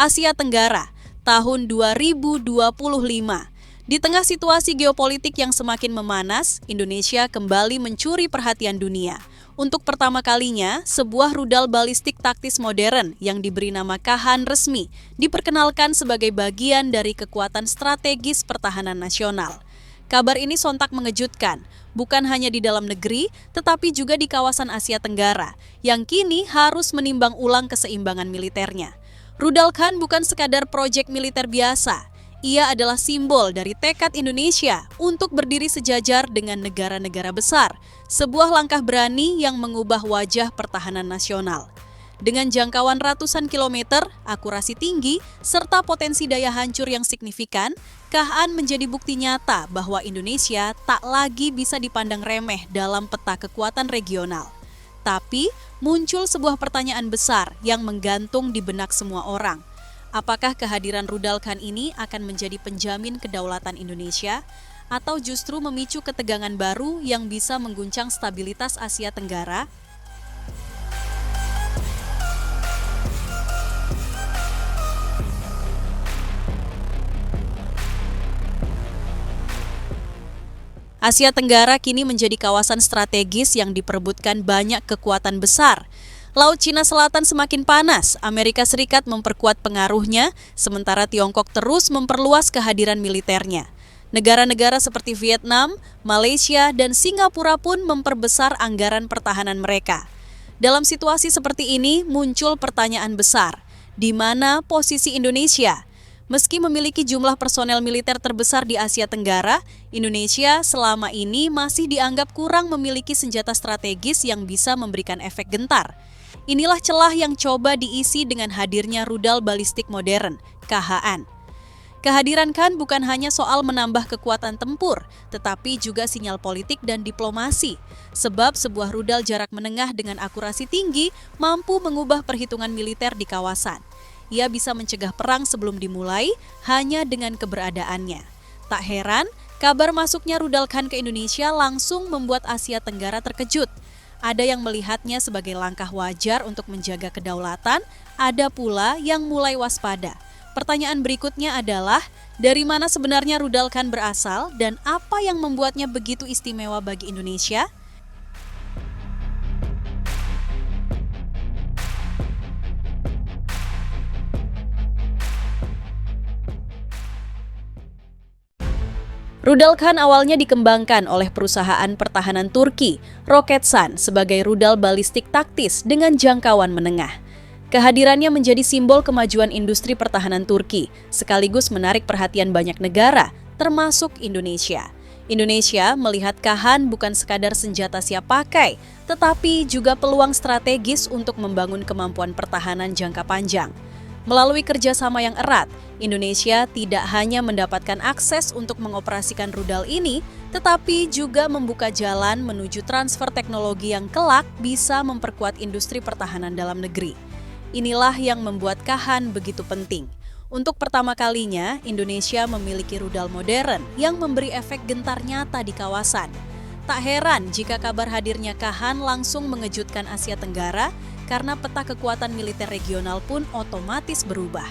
Asia Tenggara tahun 2025. Di tengah situasi geopolitik yang semakin memanas, Indonesia kembali mencuri perhatian dunia. Untuk pertama kalinya, sebuah rudal balistik taktis modern yang diberi nama Kahan resmi diperkenalkan sebagai bagian dari kekuatan strategis pertahanan nasional. Kabar ini sontak mengejutkan, bukan hanya di dalam negeri, tetapi juga di kawasan Asia Tenggara, yang kini harus menimbang ulang keseimbangan militernya. Rudal Khan bukan sekadar proyek militer biasa. Ia adalah simbol dari tekad Indonesia untuk berdiri sejajar dengan negara-negara besar, sebuah langkah berani yang mengubah wajah pertahanan nasional. Dengan jangkauan ratusan kilometer, akurasi tinggi, serta potensi daya hancur yang signifikan, Kahan menjadi bukti nyata bahwa Indonesia tak lagi bisa dipandang remeh dalam peta kekuatan regional. Tapi, muncul sebuah pertanyaan besar yang menggantung di benak semua orang. Apakah kehadiran rudal Khan ini akan menjadi penjamin kedaulatan Indonesia atau justru memicu ketegangan baru yang bisa mengguncang stabilitas Asia Tenggara? Asia Tenggara kini menjadi kawasan strategis yang diperebutkan banyak kekuatan besar. Laut Cina Selatan semakin panas, Amerika Serikat memperkuat pengaruhnya, sementara Tiongkok terus memperluas kehadiran militernya. Negara-negara seperti Vietnam, Malaysia, dan Singapura pun memperbesar anggaran pertahanan mereka. Dalam situasi seperti ini muncul pertanyaan besar, di mana posisi Indonesia? Meski memiliki jumlah personel militer terbesar di Asia Tenggara, Indonesia selama ini masih dianggap kurang memiliki senjata strategis yang bisa memberikan efek gentar. Inilah celah yang coba diisi dengan hadirnya rudal balistik modern, KHN. Kehadiran Khan bukan hanya soal menambah kekuatan tempur, tetapi juga sinyal politik dan diplomasi. Sebab sebuah rudal jarak menengah dengan akurasi tinggi mampu mengubah perhitungan militer di kawasan. Ia bisa mencegah perang sebelum dimulai hanya dengan keberadaannya. Tak heran, kabar masuknya rudal Khan ke Indonesia langsung membuat Asia Tenggara terkejut. Ada yang melihatnya sebagai langkah wajar untuk menjaga kedaulatan, ada pula yang mulai waspada. Pertanyaan berikutnya adalah, dari mana sebenarnya rudal Khan berasal dan apa yang membuatnya begitu istimewa bagi Indonesia? Rudal Khan awalnya dikembangkan oleh perusahaan pertahanan Turki, Roketsan, sebagai rudal balistik taktis dengan jangkauan menengah. Kehadirannya menjadi simbol kemajuan industri pertahanan Turki, sekaligus menarik perhatian banyak negara, termasuk Indonesia. Indonesia melihat Khan bukan sekadar senjata siap pakai, tetapi juga peluang strategis untuk membangun kemampuan pertahanan jangka panjang. Melalui kerjasama yang erat, Indonesia tidak hanya mendapatkan akses untuk mengoperasikan rudal ini, tetapi juga membuka jalan menuju transfer teknologi yang kelak bisa memperkuat industri pertahanan dalam negeri. Inilah yang membuat Khan begitu penting. Untuk pertama kalinya, Indonesia memiliki rudal modern yang memberi efek gentar nyata di kawasan. Tak heran jika kabar hadirnya Khan langsung mengejutkan Asia Tenggara, karena peta kekuatan militer regional pun otomatis berubah.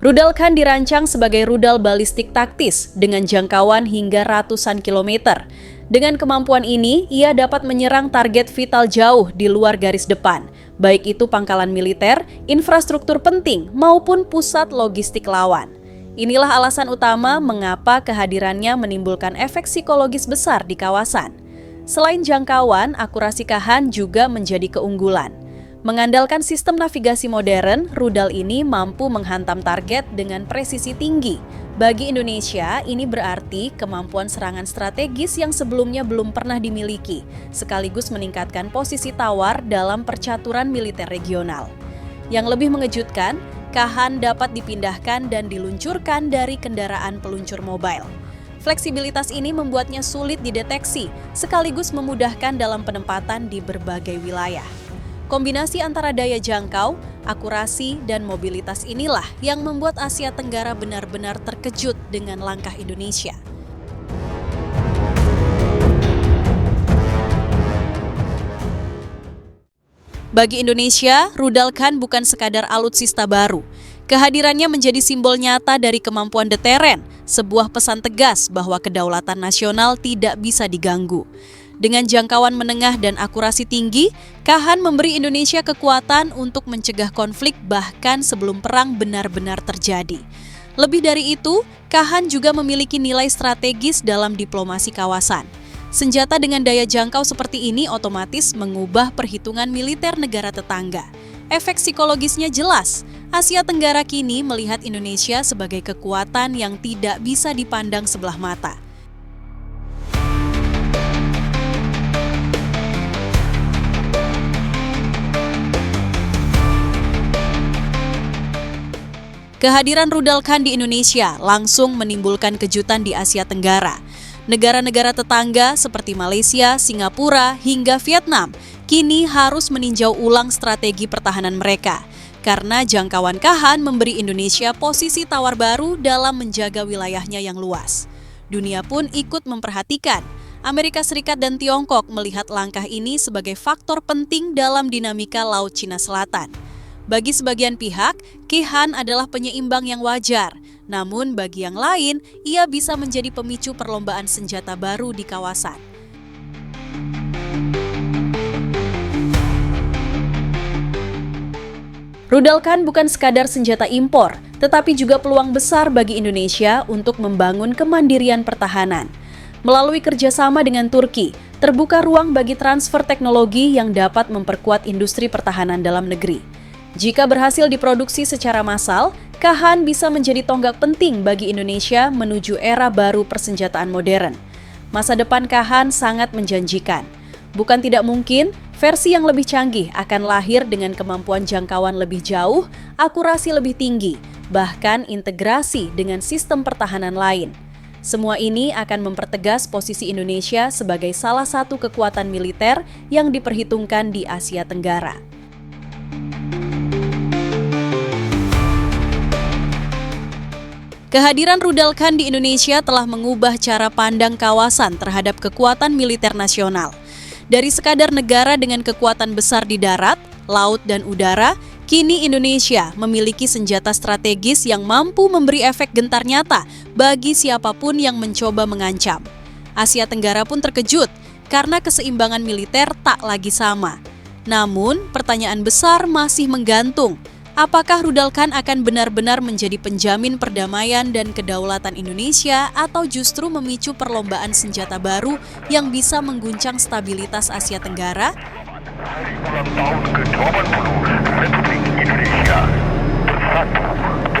Rudal Khan dirancang sebagai rudal balistik taktis dengan jangkauan hingga ratusan kilometer. Dengan kemampuan ini, ia dapat menyerang target vital jauh di luar garis depan, baik itu pangkalan militer, infrastruktur penting, maupun pusat logistik lawan. Inilah alasan utama mengapa kehadirannya menimbulkan efek psikologis besar di kawasan. Selain jangkauan, akurasi Khan juga menjadi keunggulan. Mengandalkan sistem navigasi modern, rudal ini mampu menghantam target dengan presisi tinggi. Bagi Indonesia, ini berarti kemampuan serangan strategis yang sebelumnya belum pernah dimiliki, sekaligus meningkatkan posisi tawar dalam percaturan militer regional. Yang lebih mengejutkan, Khan dapat dipindahkan dan diluncurkan dari kendaraan peluncur mobile. Fleksibilitas ini membuatnya sulit dideteksi, sekaligus memudahkan dalam penempatan di berbagai wilayah. Kombinasi antara daya jangkau, akurasi, dan mobilitas inilah yang membuat Asia Tenggara benar-benar terkejut dengan langkah Indonesia. Bagi Indonesia, rudal Khan bukan sekadar alutsista baru. Kehadirannya menjadi simbol nyata dari kemampuan deteren, sebuah pesan tegas bahwa kedaulatan nasional tidak bisa diganggu. Dengan jangkauan menengah dan akurasi tinggi, Khan memberi Indonesia kekuatan untuk mencegah konflik bahkan sebelum perang benar-benar terjadi. Lebih dari itu, Khan juga memiliki nilai strategis dalam diplomasi kawasan. Senjata dengan daya jangkau seperti ini otomatis mengubah perhitungan militer negara tetangga. Efek psikologisnya jelas. Asia Tenggara kini melihat Indonesia sebagai kekuatan yang tidak bisa dipandang sebelah mata. Kehadiran rudal Khan di Indonesia langsung menimbulkan kejutan di Asia Tenggara. Negara-negara tetangga seperti Malaysia, Singapura, hingga Vietnam kini harus meninjau ulang strategi pertahanan mereka karena jangkauan Khan memberi Indonesia posisi tawar baru dalam menjaga wilayahnya yang luas. Dunia pun ikut memperhatikan. Amerika Serikat dan Tiongkok melihat langkah ini sebagai faktor penting dalam dinamika Laut Cina Selatan. Bagi sebagian pihak, Khan adalah penyeimbang yang wajar. Namun bagi yang lain, ia bisa menjadi pemicu perlombaan senjata baru di kawasan. Rudal Khan bukan sekadar senjata impor, tetapi juga peluang besar bagi Indonesia untuk membangun kemandirian pertahanan. Melalui kerjasama dengan Turki, terbuka ruang bagi transfer teknologi yang dapat memperkuat industri pertahanan dalam negeri. Jika berhasil diproduksi secara massal, Khan bisa menjadi tonggak penting bagi Indonesia menuju era baru persenjataan modern. Masa depan Khan sangat menjanjikan. Bukan tidak mungkin, versi yang lebih canggih akan lahir dengan kemampuan jangkauan lebih jauh, akurasi lebih tinggi, bahkan integrasi dengan sistem pertahanan lain. Semua ini akan mempertegas posisi Indonesia sebagai salah satu kekuatan militer yang diperhitungkan di Asia Tenggara. Kehadiran rudal Khan di Indonesia telah mengubah cara pandang kawasan terhadap kekuatan militer nasional. Dari sekadar negara dengan kekuatan besar di darat, laut, dan udara, kini Indonesia memiliki senjata strategis yang mampu memberi efek gentar nyata bagi siapapun yang mencoba mengancam. Asia Tenggara pun terkejut karena keseimbangan militer tak lagi sama. Namun, pertanyaan besar masih menggantung. Apakah rudal Khan akan benar-benar menjadi penjamin perdamaian dan kedaulatan Indonesia atau justru memicu perlombaan senjata baru yang bisa mengguncang stabilitas Asia Tenggara? Hari ulang tahun ke-20 Republik Indonesia bersatu.